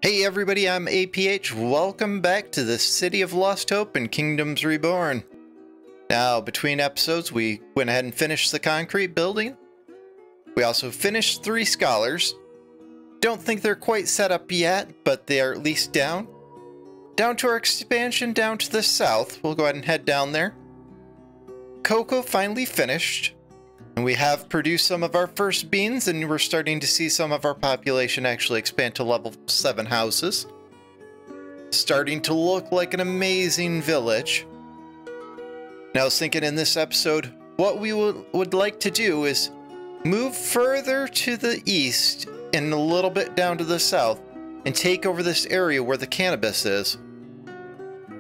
Hey everybody, I'm APH. Welcome back to the City of Lost Hope and Kingdoms Reborn. Now, between episodes, we went ahead and finished the concrete building. We also finished 3 scholars. Don't think they're quite set up yet, but they are at least down. Down to our expansion down to the south. We'll go ahead and head down there. Cocoa finally finished. And we have produced some of our first beans, and we're starting to see some of our population actually expand to level 7 houses. Starting to look like an amazing village. Now, I was thinking in this episode, what we would like to do is move further to the east and a little bit down to the south and take over this area where the cannabis is.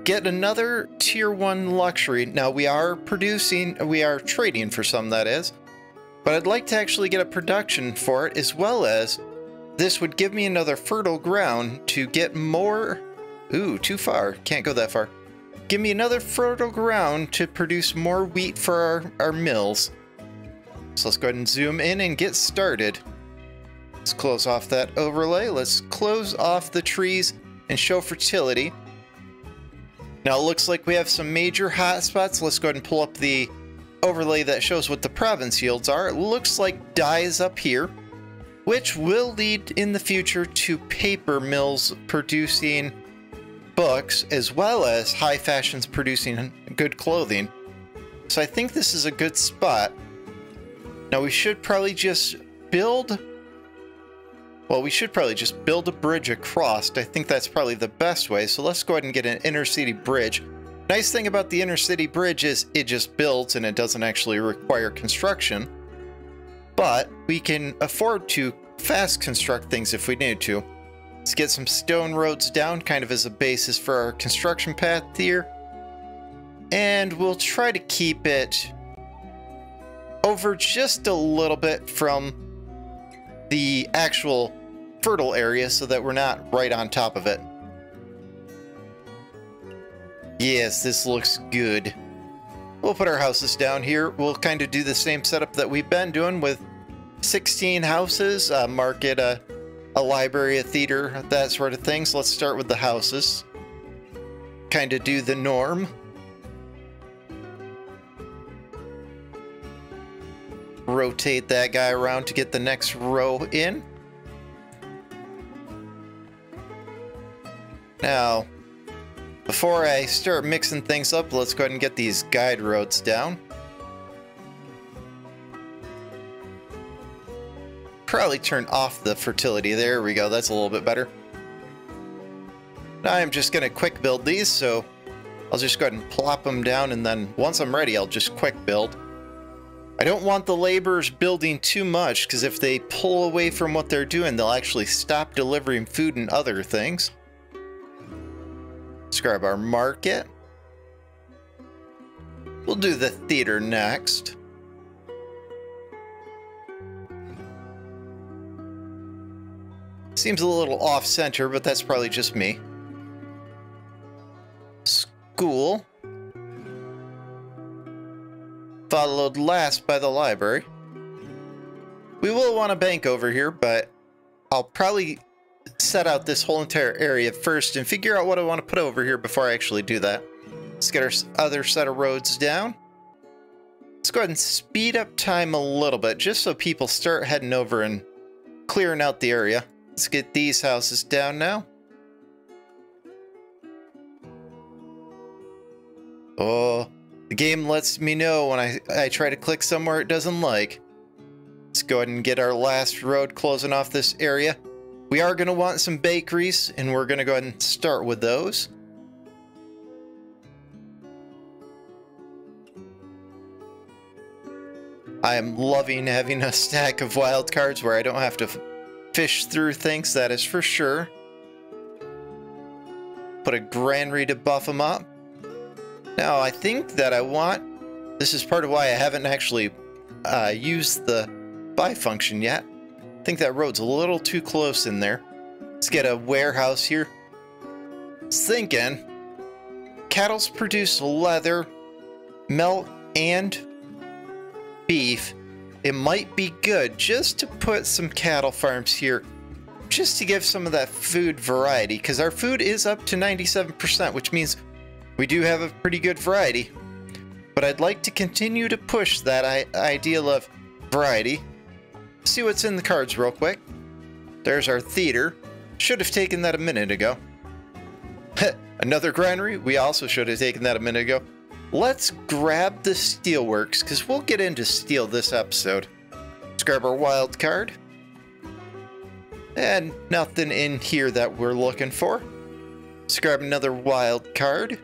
Get another tier 1 luxury. Now, we are trading for some, that is. But I'd like to actually get a production for it, as well as this would give me another fertile ground to get more... Ooh, too far. Can't go that far. Give me another fertile ground to produce more wheat for our mills. So let's go ahead and zoom in and get started. Let's close off that overlay. Let's close off the trees and show fertility. Now it looks like we have some major hotspots. Let's go ahead and pull up the overlay that shows what the province yields are. It looks like dye is up here, which will lead in the future to paper mills producing books, as well as high fashions producing good clothing. So I think this is a good spot. Now we should probably just build... Well, we should probably just build a bridge across. I think that's probably the best way. So let's go ahead and get an inner city bridge. Nice thing about the inner city bridge is it just builds and it doesn't actually require construction. But we can afford to fast construct things if we need to. Let's get some stone roads down, kind of as a basis for our construction path here. And we'll try to keep it over just a little bit from the actual fertile area so that we're not right on top of it. Yes, this looks good. We'll put our houses down here. We'll kind of do the same setup that we've been doing with 16 houses, a market, a library, a theater, that sort of thing. So let's start with the houses. Kind of do the norm. Rotate that guy around to get the next row in. Now, before I start mixing things up, let's go ahead and get these guide roads down. Probably turn off the fertility. There we go. That's a little bit better. Now I'm just going to quick build these, so I'll just go ahead and plop them down, and then once I'm ready, I'll just quick build. I don't want the laborers building too much, because if they pull away from what they're doing, they'll actually stop delivering food and other things. Let's grab our market. We'll do the theater next. Seems a little off-center, but that's probably just me. School. Followed last by the library. We will want a bank over here, but I'll probably set out this whole entire area first and figure out what I want to put over here before I actually do that. Let's get our other set of roads down. Let's go ahead and speed up time a little bit just so people start heading over and clearing out the area. Let's get these houses down now. Oh, the game lets me know when I try to click somewhere it doesn't like. Let's go ahead and get our last road closing off this area. We are going to want some bakeries, and we're going to go ahead and start with those. I am loving having a stack of wild cards where I don't have to fish through things, that is for sure. Put a granary to buff them up. Now, I think that I want... This is part of why I haven't actually used the buy function yet. I think that road's a little too close in there. Let's get a warehouse here. I was thinking, cattle's produce leather, milk, and beef. It might be good just to put some cattle farms here just to give some of that food variety, because our food is up to 97%, which means we do have a pretty good variety. But I'd like to continue to push that ideal of variety. See what's in the cards real quick. There's our theater. Should have taken that a minute ago. Another granary. We also should have taken that a minute ago. Let's grab the steelworks, because we'll get into steel this episode. Let's grab our wild card. And nothing in here that we're looking for. Let's grab another wild card.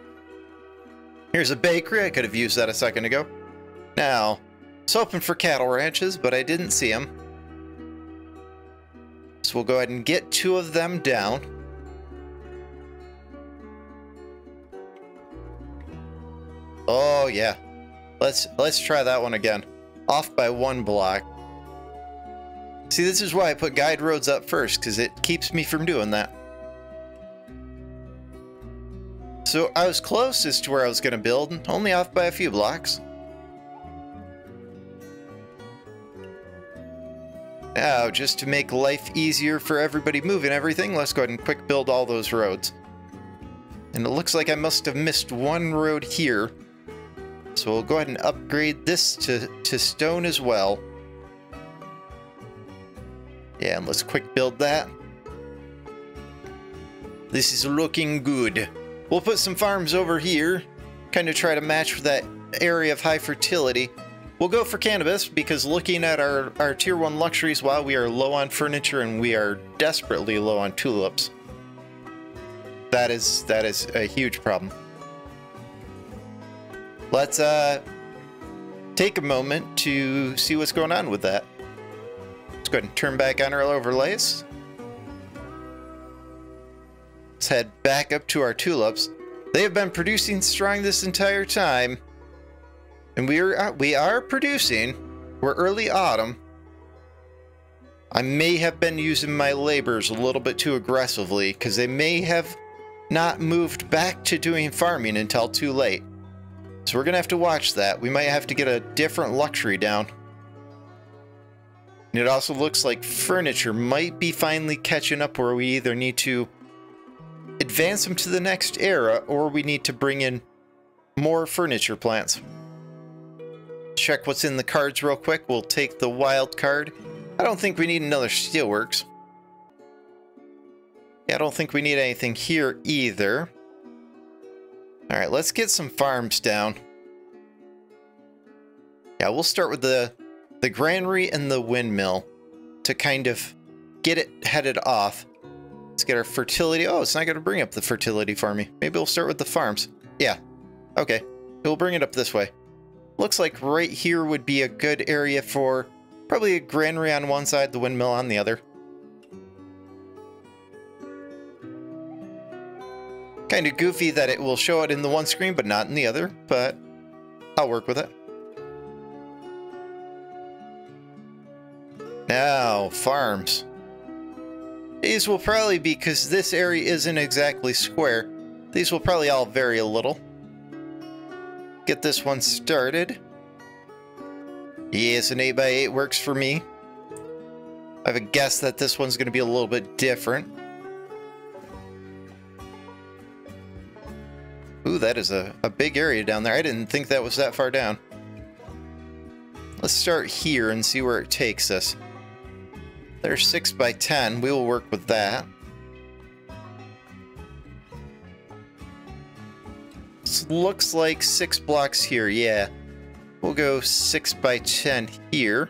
Here's a bakery. I could have used that a second ago. Now, I was hoping for cattle ranches, but I didn't see them. So we'll go ahead and get 2 of them down. Oh yeah. Let's try that one again. Off by 1 block. See, this is why I put guide roads up first, because it keeps me from doing that. So I was closest to where I was going to build, only off by a few blocks. Now, just to make life easier for everybody moving everything, let's go ahead and quick build all those roads. And it looks like I must have missed 1 road here. So we'll go ahead and upgrade this to stone as well. Yeah, and let's quick build that. This is looking good. We'll put some farms over here, kind of try to match with that area of high fertility. We'll go for cannabis, because looking at our tier 1 luxuries, while we are low on furniture and we are desperately low on tulips. That is a huge problem. Let's take a moment to see what's going on with that. Let's go ahead and turn back on our overlays. Let's head back up to our tulips. They have been producing strong this entire time. And we are producing. We're early autumn. I may have been using my laborers a little bit too aggressively, because they may have not moved back to doing farming until too late. So we're going to have to watch that. We might have to get a different luxury down. And it also looks like furniture might be finally catching up, where we either need to advance them to the next era, or we need to bring in more furniture plants. Check what's in the cards real quick. We'll take the wild card. I don't think we need another steelworks. Yeah, I don't think we need anything here either. Alright, let's get some farms down. Yeah, we'll start with the granary and the windmill to kind of get it headed off. Let's get our fertility. Oh, it's not going to bring up the fertility for me. Maybe we'll start with the farms. Yeah. Okay. We'll bring it up this way. Looks like right here would be a good area for probably a granary on one side, the windmill on the other. Kind of goofy that it will show it in the one screen but not in the other, but I'll work with it. Now, farms. These will probably be, because this area isn't exactly square, these will probably all vary a little. Get this one started. Yes, an 8x8 works for me. I have a guess that this one's going to be a little bit different. Ooh, that is a big area down there. I didn't think that was that far down. Let's start here and see where it takes us. There's 6x10. We will work with that. This looks like 6 blocks here. Yeah. We'll go 6x10 here.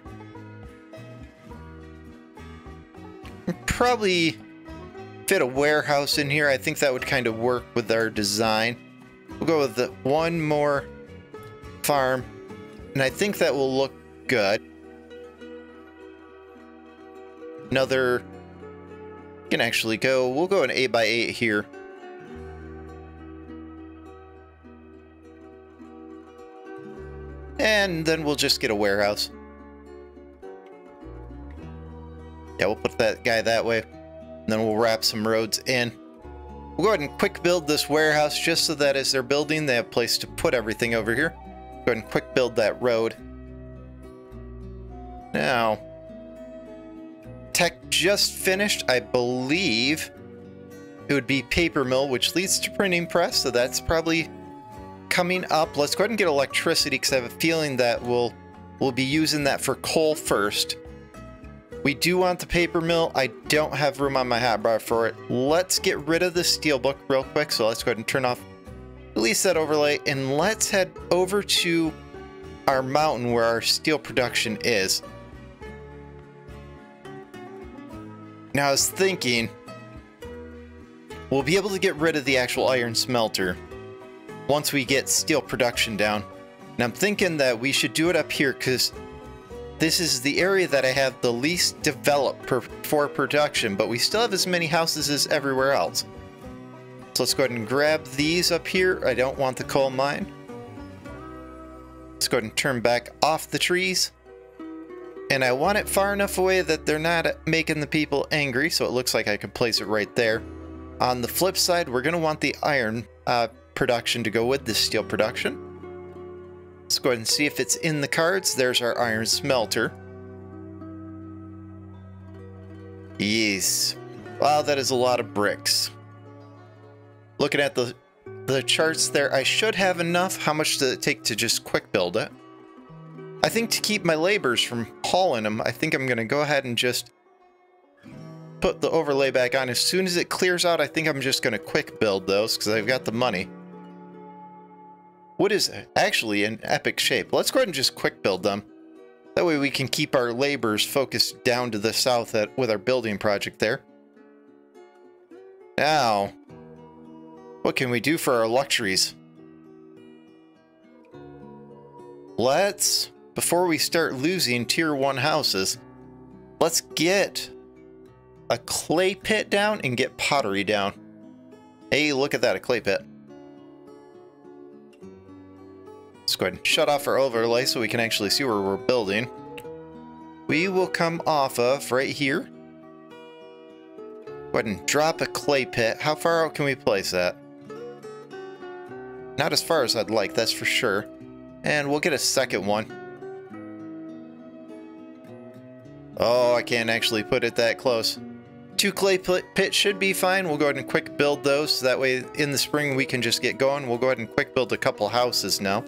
Probably fit a warehouse in here. I think that would kind of work with our design. We'll go with the one more farm, and I think that will look good. Another, can actually go, we'll go an 8x8 here. And then we'll just get a warehouse. Yeah, we'll put that guy that way. And then we'll wrap some roads in. We'll go ahead and quick build this warehouse just so that as they're building, they have a place to put everything over here. Go ahead and quick build that road. Now, tech just finished, I believe it would be paper mill, which leads to printing press, so that's probably coming up. Let's go ahead and get electricity because I have a feeling that we'll be using that for coal first. We do want the paper mill. I don't have room on my hotbar for it. Let's get rid of the steelbook real quick. So let's go ahead and turn off at least that overlay, and let's head over to our mountain where our steel production is. Now I was thinking we'll be able to get rid of the actual iron smelter once we get steel production down. And I'm thinking that we should do it up here because this is the area that I have the least developed for production, but we still have as many houses as everywhere else. So let's go ahead and grab these up here. I don't want the coal mine. Let's go ahead and turn back off the trees. And I want it far enough away that they're not making the people angry, so it looks like I can place it right there. On the flip side, we're going to want the iron production to go with the steel production. Let's go ahead and see if it's in the cards. There's our iron smelter. Yes. Wow, that is a lot of bricks. Looking at the charts there, I should have enough. How much does it take to just quick build it? I think to keep my laborers from hauling them, I think I'm going to go ahead and just put the overlay back on. As soon as it clears out, I think I'm just going to quick build those because I've got the money. Wood is actually in epic shape. Let's go ahead and just quick build them. That way we can keep our laborers focused down to the south with our building project there. Now, what can we do for our luxuries? Before we start losing tier 1 houses, let's get a clay pit down and get pottery down. Hey, look at that, a clay pit. Let's go ahead and shut off our overlay so we can actually see where we're building. We will come off of right here. Go ahead and drop a clay pit. How far out can we place that? Not as far as I'd like, that's for sure. And we'll get a second one. Oh, I can't actually put it that close. 2 clay pits should be fine. We'll go ahead and quick build those. So that way in the spring we can just get going. We'll go ahead and quick build a couple houses now.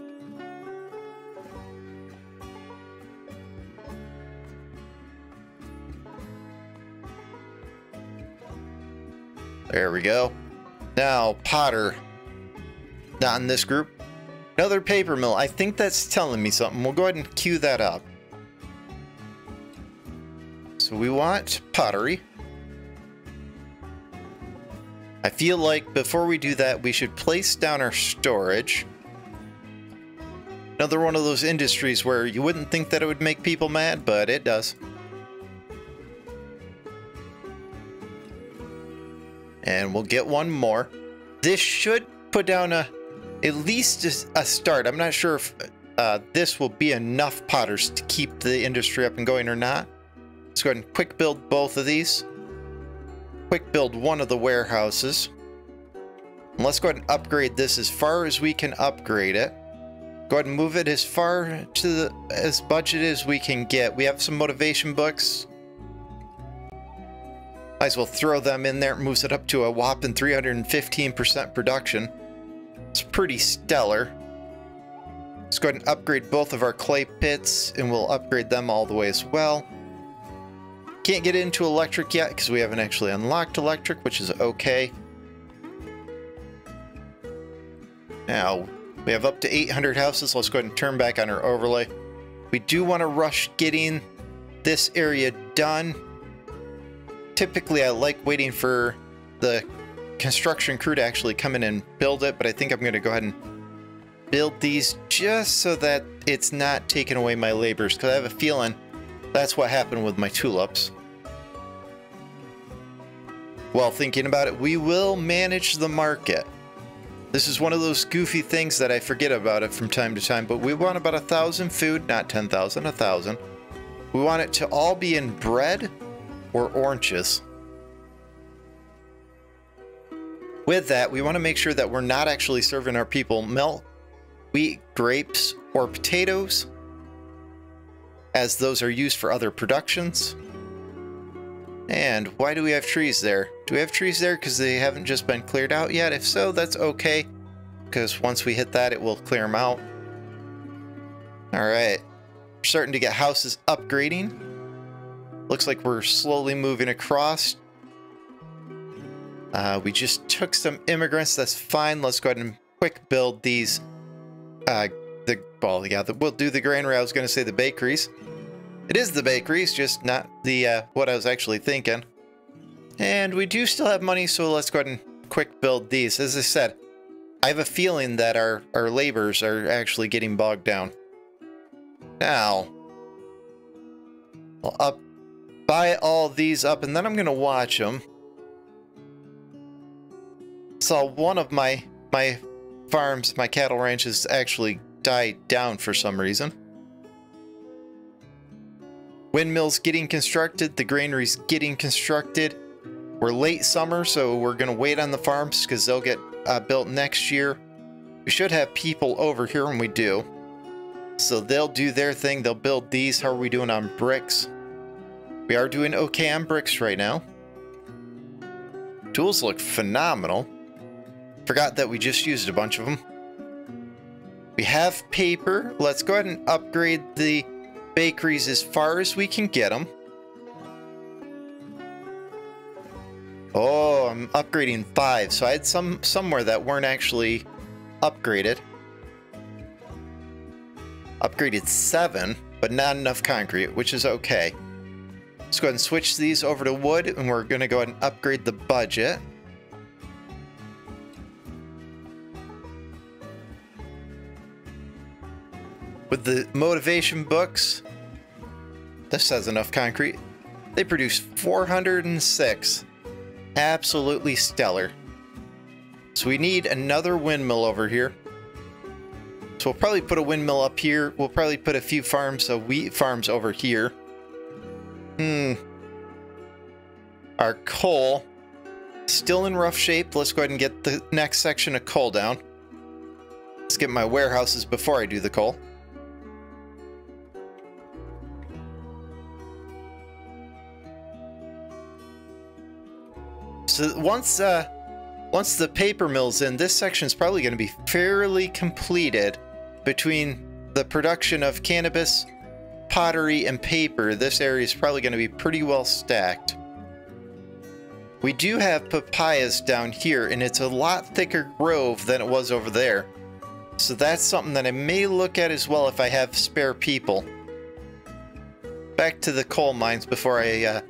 There we go. Now, Potter. Not in this group. Another paper mill. I think that's telling me something. We'll go ahead and queue that up. So we want pottery. I feel like before we do that, we should place down our storage. Another one of those industries where you wouldn't think that it would make people mad, but it does. And we'll get one more. This should put down at least a start. I'm not sure if this will be enough potters to keep the industry up and going or not. Let's go ahead and quick build both of these. Quick build one of the warehouses. And let's go ahead and upgrade this as far as we can upgrade it. Go ahead and move it as far to as budget as we can get. We have some motivation books. Might as well throw them in there. It moves it up to a whopping 315% production. It's pretty stellar. Let's go ahead and upgrade both of our clay pits, and we'll upgrade them all the way as well. Can't get into electric yet because we haven't actually unlocked electric, which is okay. Now, we have up to 800 houses. Let's go ahead and turn back on our overlay. We do want to rush getting this area done. Typically, I like waiting for the construction crew to actually come in and build it, but I think I'm going to go ahead and build these just so that it's not taking away my labors, because I have a feeling that's what happened with my tulips. While thinking about it, we will manage the market. This is one of those goofy things that I forget about it from time to time, but we want about 1,000 food, not 10,000, 1,000. We want it to all be in bread or oranges. With that, we want to make sure that we're not actually serving our people milk, wheat, grapes, or potatoes, as those are used for other productions. And why do we have trees there? Do we have trees there because they haven't just been cleared out yet? If so, that's okay, because once we hit that, it will clear them out. Alright. We're starting to get houses upgrading. Looks like we're slowly moving across. We just took some immigrants. That's fine. Let's go ahead and quick build these. We'll do the granary. I was going to say the bakeries. It is the bakeries, just not the what I was actually thinking. And we do still have money, so let's go ahead and quick build these. As I said, I have a feeling that our labors are actually getting bogged down. Now, I'll buy all these up, and then I'm going to watch them. Saw one of my farms, my cattle ranches, actually died down for some reason. Windmills getting constructed, the granary's getting constructed. We're late summer, so we're going to wait on the farms because they'll get built next year. We should have people over here when we do. So they'll do their thing. They'll build these. How are we doing on bricks? We are doing okay on bricks right now. Tools look phenomenal. Forgot that we just used a bunch of them. We have paper. Let's go ahead and upgrade the bakeries as far as we can get them. Oh, I'm upgrading 5. So I had somewhere that weren't actually upgraded. Upgraded 7, but not enough concrete, which is okay. Let's go ahead and switch these over to wood, and we're going to go ahead and upgrade the budget. With the motivation books, this has enough concrete. They produce 406. Absolutely stellar. So we need another windmill over here. So we'll probably put a windmill up here. We'll probably put a few farms, wheat farms over here. Our coal, still in rough shape. Let's go ahead and get the next section of coal down. Let's get my warehouses before I do the coal. So once the paper mill's in, this section is probably going to be fairly completed. Between the production of cannabis, pottery, and paper, this area is probably going to be pretty well stacked. We do have papayas down here, and it's a lot thicker grove than it was over there. So that's something that I may look at as well if I have spare people. Back to the coal mines before I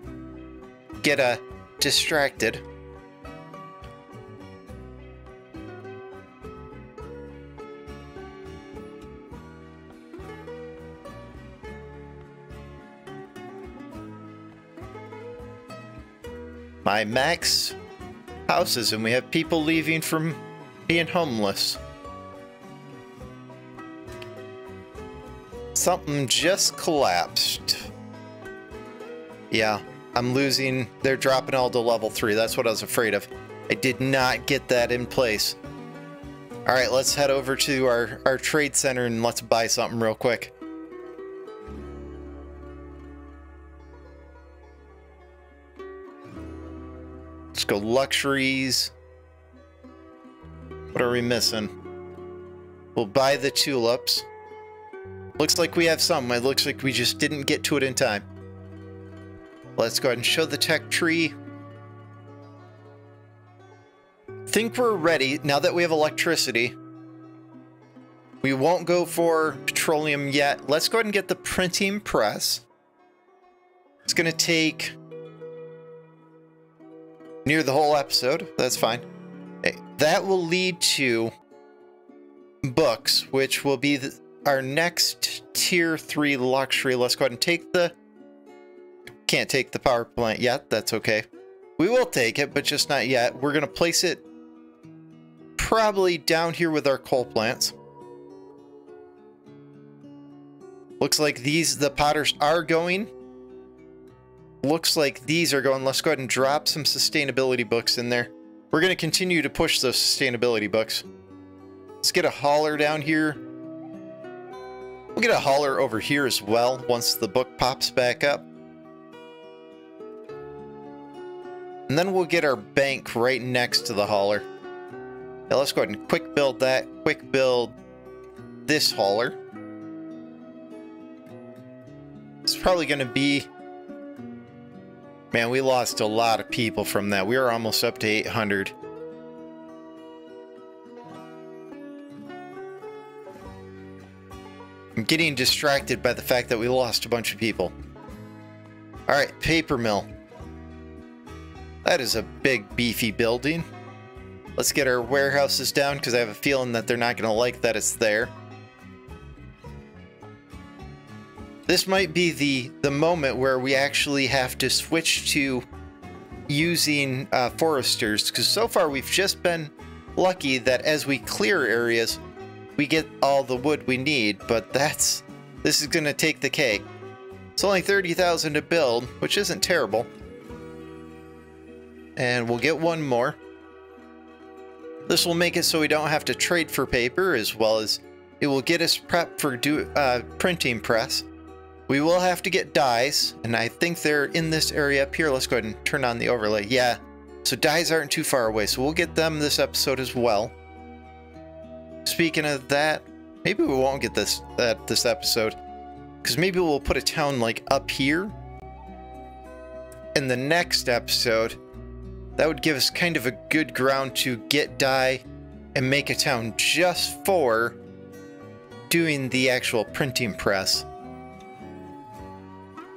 get distracted. My max houses, and we have people leaving from being homeless. Something just collapsed. Yeah, I'm losing. They're dropping all to level 3. That's what I was afraid of. I did not get that in place. All right, let's head over to our trade center and let's buy something real quick. Let's go luxuries. What are we missing? We'll buy the tulips. Looks like we have some. It looks like we just didn't get to it in time. Let's go ahead and show the tech tree. Think we're ready now that we have electricity. We won't go for petroleum yet. Let's go ahead and get the printing press. It's going to take near the whole episode. That's fine. Okay. That will lead to books, which will be our next tier 3 luxury. Let's go ahead and take the... Can't take the power plant yet. That's okay. We will take it, but just not yet. We're going to place it probably down here with our coal plants. Looks like the potters are going. Looks like these are going. Let's go ahead and drop some sustainability books in there. We're going to continue to push those sustainability books. Let's get a hauler down here. We'll get a hauler over here as well once the book pops back up. And then we'll get our bank right next to the hauler. Now let's go ahead and quick build that. Quick build this hauler. It's probably going to be... Man, we lost a lot of people from that. We are almost up to 800. I'm getting distracted by the fact that we lost a bunch of people. Alright, paper mill. That is a big, beefy building. Let's get our warehouses down, because I have a feeling that they're not going to like that it's there. This might be the moment where we actually have to switch to using foresters, because so far we've just been lucky that as we clear areas, we get all the wood we need, but this is going to take the cake. It's only 30,000 to build, which isn't terrible. And we'll get one more. This will make it so we don't have to trade for paper, as well as it will get us prepped for printing press. We will have to get dyes, and I think they're in this area up here. Let's go ahead and turn on the overlay. Yeah, so dyes aren't too far away, so we'll get them this episode as well. Speaking of that, maybe we won't get this episode, because maybe we'll put a town like up here in the next episode. That would give us kind of a good ground to get dye and make a town just for doing the actual printing press.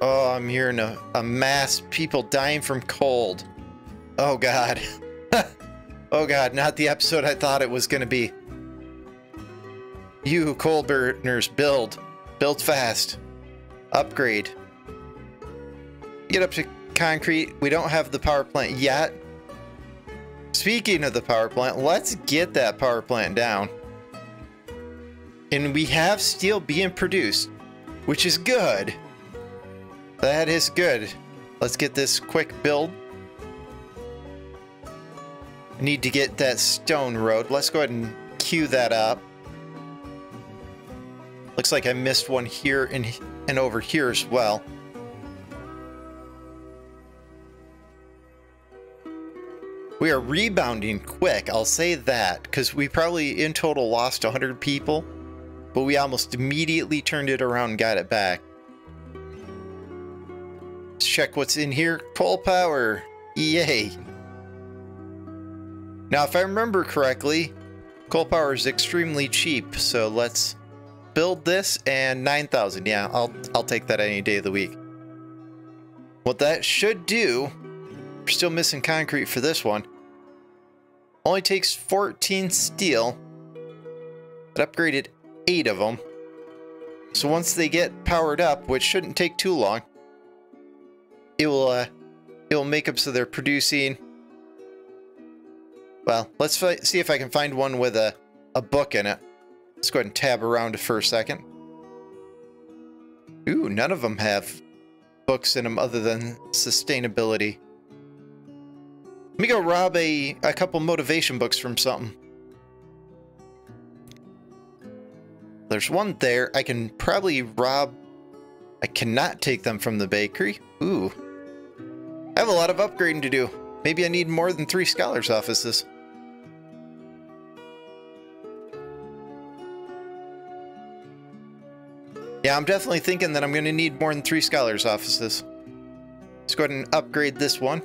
Oh, I'm hearing a mass people dying from cold. Oh god. Oh god, not the episode I thought it was going to be. You coal burners, build. Build fast. Upgrade. Get up to concrete. We don't have the power plant yet. Speaking of the power plant, let's get that power plant down. And we have steel being produced, which is good. That is good. Let's get this quick build. Need to get that stone road. Let's go ahead and queue that up. Looks like I missed one here and over here as well. We are rebounding quick, I'll say that, because we probably in total lost 100 people, but we almost immediately turned it around and got it back. Let's check what's in here. Coal power. Yay. Now, if I remember correctly, coal power is extremely cheap, so let's build this, and 9,000. Yeah, I'll take that any day of the week. What that should do, we're still missing concrete for this one. Only takes 14 steel, but upgraded 8 of them. So once they get powered up, which shouldn't take too long, it will make them so they're producing. Well, let's see if I can find one with a book in it. Let's go ahead and tab around for a second. Ooh, none of them have books in them other than sustainability. Let me go rob a couple motivation books from something. There's one there. I can probably rob. I cannot take them from the bakery. Ooh. I have a lot of upgrading to do. Maybe I need more than 3 scholars' offices. Yeah, I'm definitely thinking that I'm going to need more than 3 scholars' offices. Let's go ahead and upgrade this one.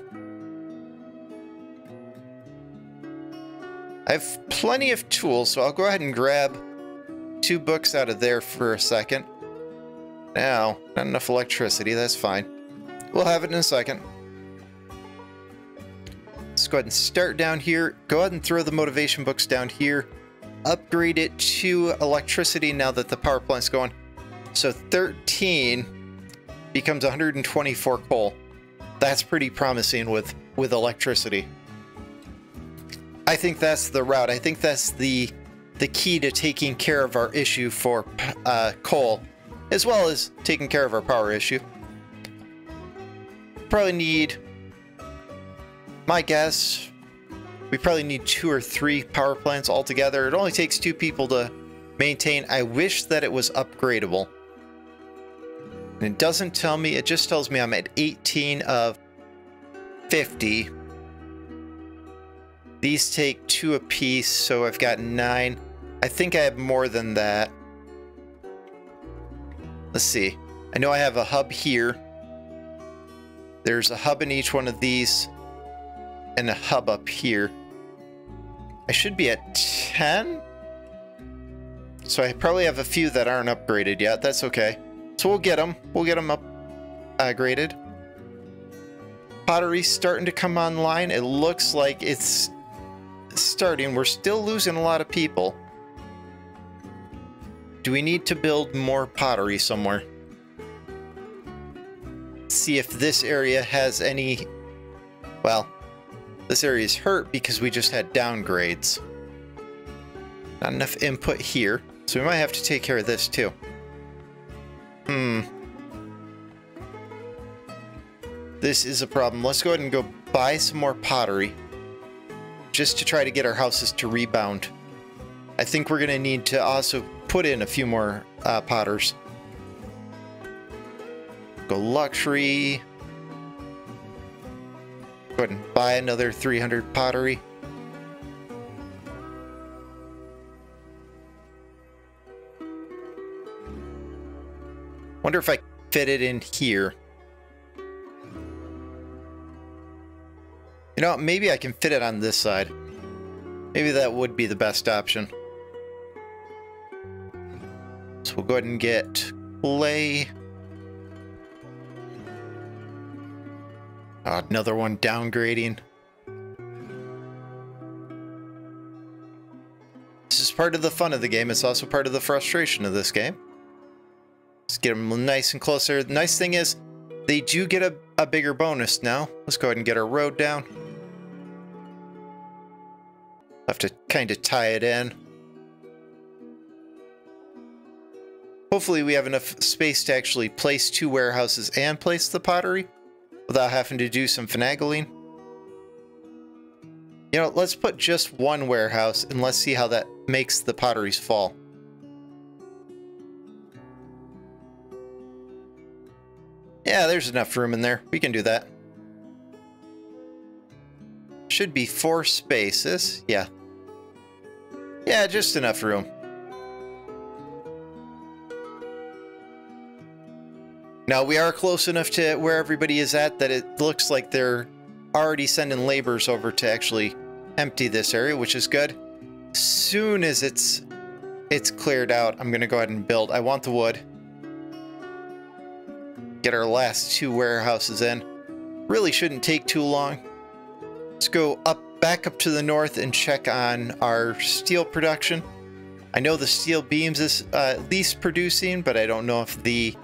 I have plenty of tools, so I'll go ahead and grab 2 books out of there for a second. Now, not enough electricity, that's fine. We'll have it in a second. Let's go ahead and start down here. Go ahead and throw the motivation books down here. Upgrade it to electricity now that the power plant's going. So 13 becomes 124 coal. That's pretty promising with electricity. I think that's the route. I think that's the key to taking care of our issue for coal, as well as taking care of our power issue. Probably need, my guess, we probably need 2 or 3 power plants altogether. It only takes 2 people to maintain. I wish that it was upgradable. And it doesn't tell me, it just tells me I'm at 18 of 50. These take 2 apiece, so I've got 9. I think I have more than that. Let's see. I know I have a hub here. There's a hub in each one of these, and a hub up here. I should be at 10? So I probably have a few that aren't upgraded yet. That's okay. So we'll get them. We'll get them upgraded. Pottery's starting to come online. It looks like it's starting. We're still losing a lot of people. Do we need to build more pottery somewhere? See if this area has any... Well, this area is hurt because we just had downgrades. Not enough input here, so we might have to take care of this too. This is a problem. Let's go ahead and go buy some more pottery just to try to get our houses to rebound. I think we're going to need to also put in a few more potters. Go luxury. Go ahead and buy another 300 pottery. Wonder if I can fit it in here. You know, maybe I can fit it on this side. Maybe that would be the best option. So we'll go ahead and get clay. Oh, another one downgrading. This is part of the fun of the game. It's also part of the frustration of this game. Let's get them nice and closer. The nice thing is, they do get a bigger bonus now. Let's go ahead and get our road down. Have to kind of tie it in. Hopefully we have enough space to actually place 2 warehouses and place the pottery without having to do some finagling. You know, let's put just 1 warehouse and let's see how that makes the potteries fall. Yeah, there's enough room in there. We can do that. Should be 4 spaces. Yeah. Yeah, just enough room. Now, we are close enough to where everybody is at that it looks like they're already sending laborers over to actually empty this area, which is good. As soon as it's cleared out, I'm going to go ahead and build. I want the wood. Get our last 2 warehouses in. Really shouldn't take too long. Let's go back up to the north and check on our steel production. I know the steel beams is at least producing, but I don't know if the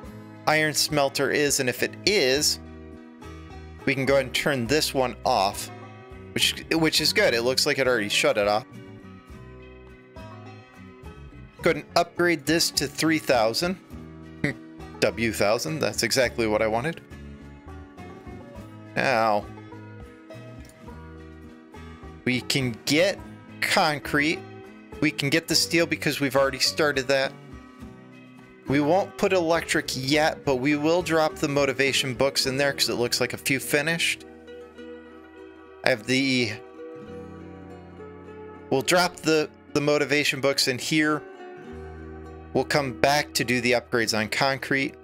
iron smelter is, and if it is, we can go ahead and turn this one off, which is good. It looks like it already shut it off. Go ahead and upgrade this to 3,000. W1000, that's exactly what I wanted. Now, we can get concrete. We can get the steel because we've already started that. We won't put electric yet, but we will drop the motivation books in there because it looks like a few finished. I have the... We'll drop the motivation books in here. We'll come back to do the upgrades on concrete.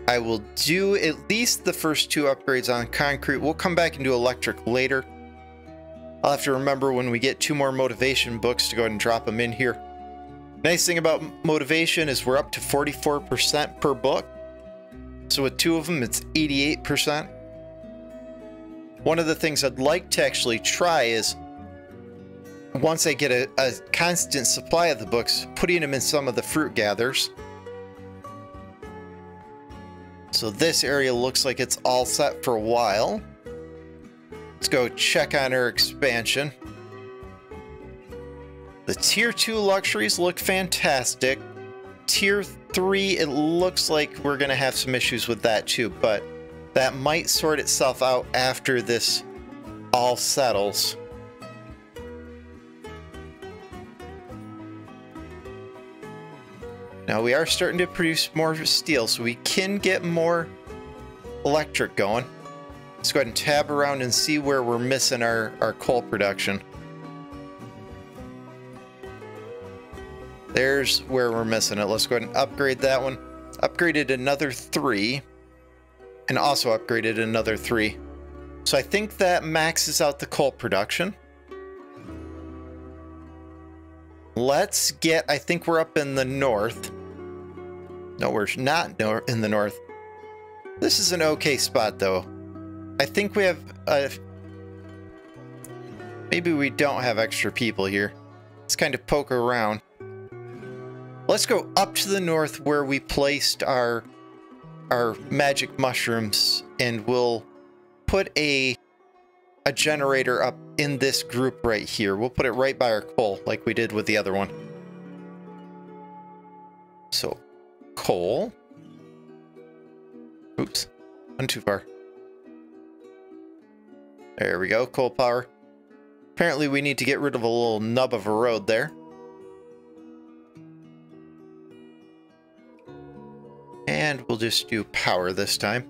I will do at least the first 2 upgrades on concrete. We'll come back and do electric later. I'll have to remember when we get 2 more motivation books to go ahead and drop them in here. Nice thing about motivation is we're up to 44% per book. So with 2 of them, it's 88%. One of the things I'd like to actually try is, once I get a constant supply of the books, putting them in some of the fruit gathers. So this area looks like it's all set for a while. Let's go check on our expansion. The tier 2 luxuries look fantastic. Tier 3, it looks like we're going to have some issues with that too, but that might sort itself out after this all settles. Now we are starting to produce more steel, so we can get more electric going. Let's go ahead and tab around and see where we're missing our coal production. There's where we're missing it. Let's go ahead and upgrade that one. Upgraded another 3. And also upgraded another 3. So I think that maxes out the coal production. Let's get, I think we're up in the north. No, we're not in the north. This is an okay spot though. I think we have, maybe we don't have extra people here. Let's kind of poke around. Let's go up to the north where we placed our magic mushrooms, and we'll put a generator up in this group right here. We'll put it right by our coal like we did with the other one. So, coal. Oops, went too far. There we go, coal power. Apparently we need to get rid of a little nub of a road there. And we'll just do power this time.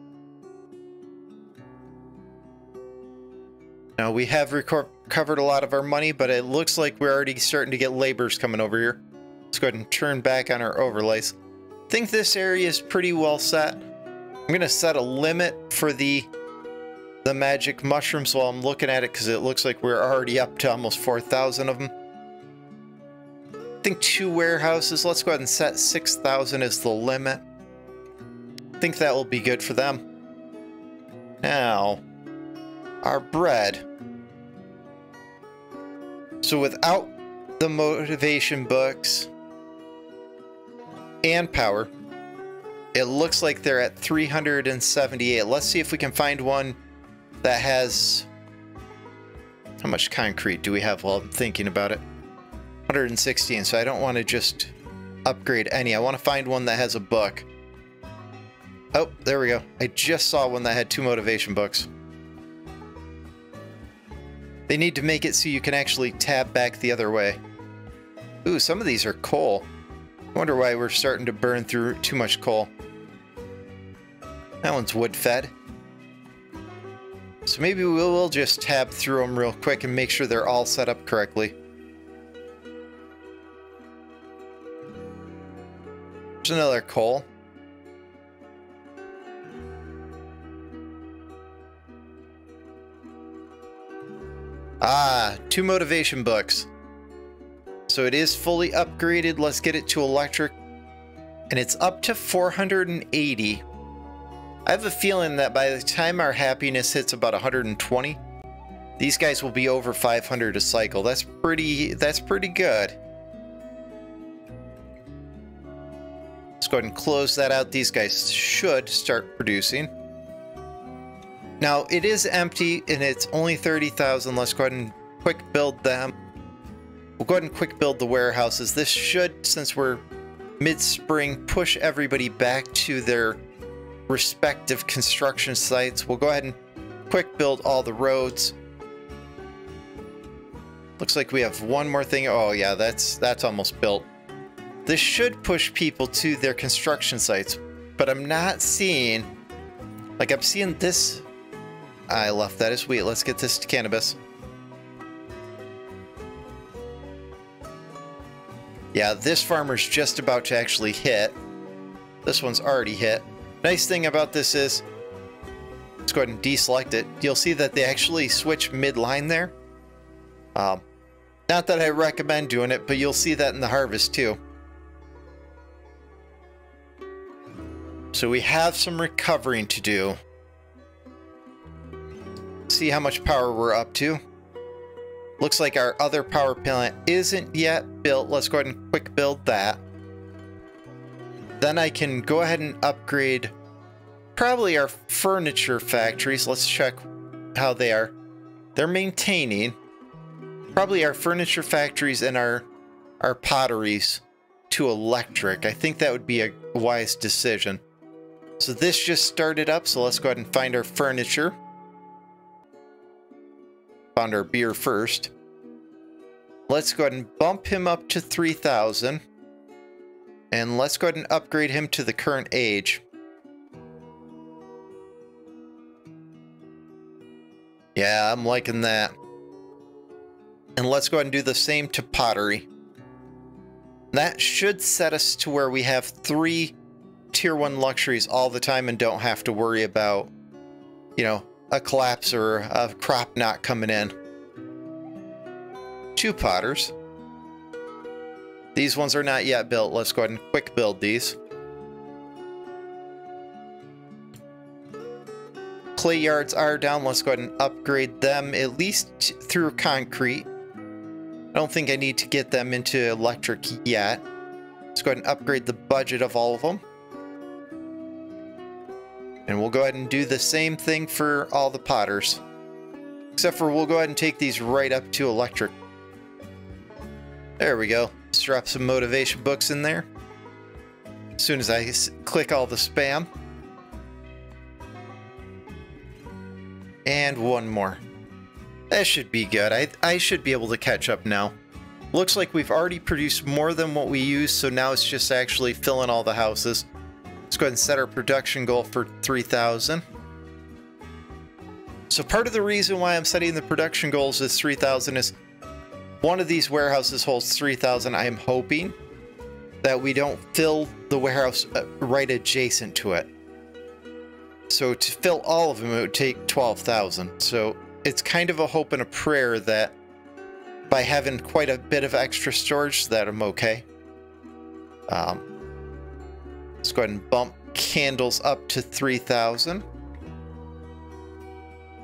Now we have recovered a lot of our money, but it looks like we're already starting to get laborers coming over here. Let's go ahead and turn back on our overlays. I think this area is pretty well set. I'm going to set a limit for the magic mushrooms while I'm looking at it, because it looks like we're already up to almost 4,000 of them. I think 2 warehouses. Let's go ahead and set 6,000 as the limit. I think that will be good for them. Now, our bread. So without the motivation books and power, it looks like they're at 378. Let's see if we can find one that has... How much concrete do we have while I'm thinking about it? 116, so I don't want to just upgrade any. I want to find one that has a book. Oh, there we go. I just saw one that had 2 motivation books. They need to make it so you can actually tab back the other way. Ooh, some of these are coal. I wonder why we're starting to burn through too much coal. That one's wood fed. So maybe we will just tab through them real quick and make sure they're all set up correctly. There's another coal. Ah, 2 motivation books. So it is fully upgraded. Let's get it to electric. And it's up to 480. I have a feeling that by the time our happiness hits about 120, these guys will be over 500 a cycle. That's pretty good. Let's go ahead and close that out. These guys should start producing. Now, it is empty, and it's only 30,000. Let's go ahead and quick build them. We'll go ahead and quick build the warehouses. This should, since we're mid-spring, push everybody back to their respective construction sites. We'll go ahead and quick build all the roads. Looks like we have one more thing. Oh, yeah, that's almost built. This should push people to their construction sites, but I'm not seeing... Like, I'm seeing this... I left that as wheat. Let's get this to cannabis. Yeah, this farmer's just about to actually hit. This one's already hit. Nice thing about this is, let's go ahead and deselect it. You'll see that they actually switch mid-line there. Not that I recommend doing it, but you'll see that in the harvest too. So we have some recovering to do. See how much power we're up to. Looks like our other power plant isn't yet built. Let's go ahead and quick build that. Then I can go ahead and upgrade probably our furniture factories. Let's check how they are. They're maintaining probably our furniture factories and our potteries to electric. I think that would be a wise decision. So this just started up, so let's go ahead and find our furniture. Found our beer first. Let's go ahead and bump him up to 3,000. And let's go ahead and upgrade him to the current age. Yeah, I'm liking that. And let's go ahead and do the same to Pottery. That should set us to where we have 3 tier 1 luxuries all the time and don't have to worry about, you know, a collapse or a crop not coming in. 2 potters. These ones are not yet built. Let's go ahead and quick build these. Clay yards are down. Let's go ahead and upgrade them at least through concrete. I don't think I need to get them into electric yet. Let's go ahead and upgrade the budget of all of them. And we'll go ahead and do the same thing for all the potters. Except for we'll go ahead and take these right up to electric. There we go. Let's drop some motivation books in there. As soon as I click all the spam. And one more. That should be good. I should be able to catch up now. Looks like we've already produced more than what we used, so now it's just actually filling all the houses. Let's go ahead and set our production goal for 3,000. So part of the reason why I'm setting the production goals as 3,000 is one of these warehouses holds 3,000. I am hoping that we don't fill the warehouse right adjacent to it. So to fill all of them, it would take 12,000. So it's kind of a hope and a prayer that by having quite a bit of extra storage that I'm okay. Let's go ahead and bump candles up to 3,000.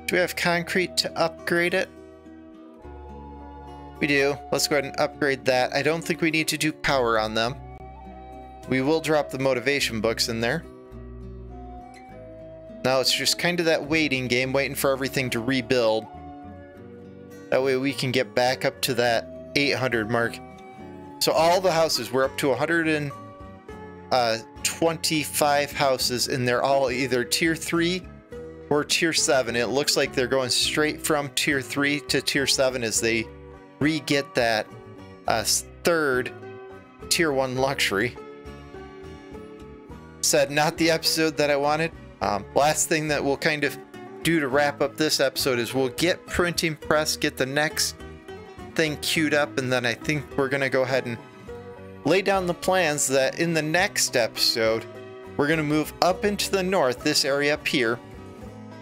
Do we have concrete to upgrade it? We do. Let's go ahead and upgrade that. I don't think we need to do power on them. We will drop the motivation books in there. Now it's just kind of that waiting game, waiting for everything to rebuild. That way we can get back up to that 800 mark. So all the houses, we're up to 125 houses, and they're all either tier 3 or tier 7. It looks like they're going straight from tier 3 to tier 7 as they re-get that 3rd tier 1 luxury. Said not the episode that I wanted. Last thing that we'll kind of do to wrap up this episode is we'll get printing press, get the next thing queued up, and then I think we're going to go ahead and lay down the plans that in the next episode we're going to move up into the north, this area up here,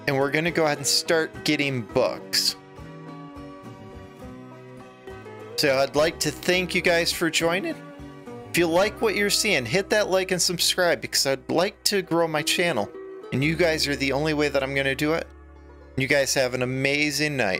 and we're going to go ahead and start getting books. So I'd like to thank you guys for joining. If you like what you're seeing, hit that like and subscribe because I'd like to grow my channel. And you guys are the only way that I'm going to do it. You guys have an amazing night.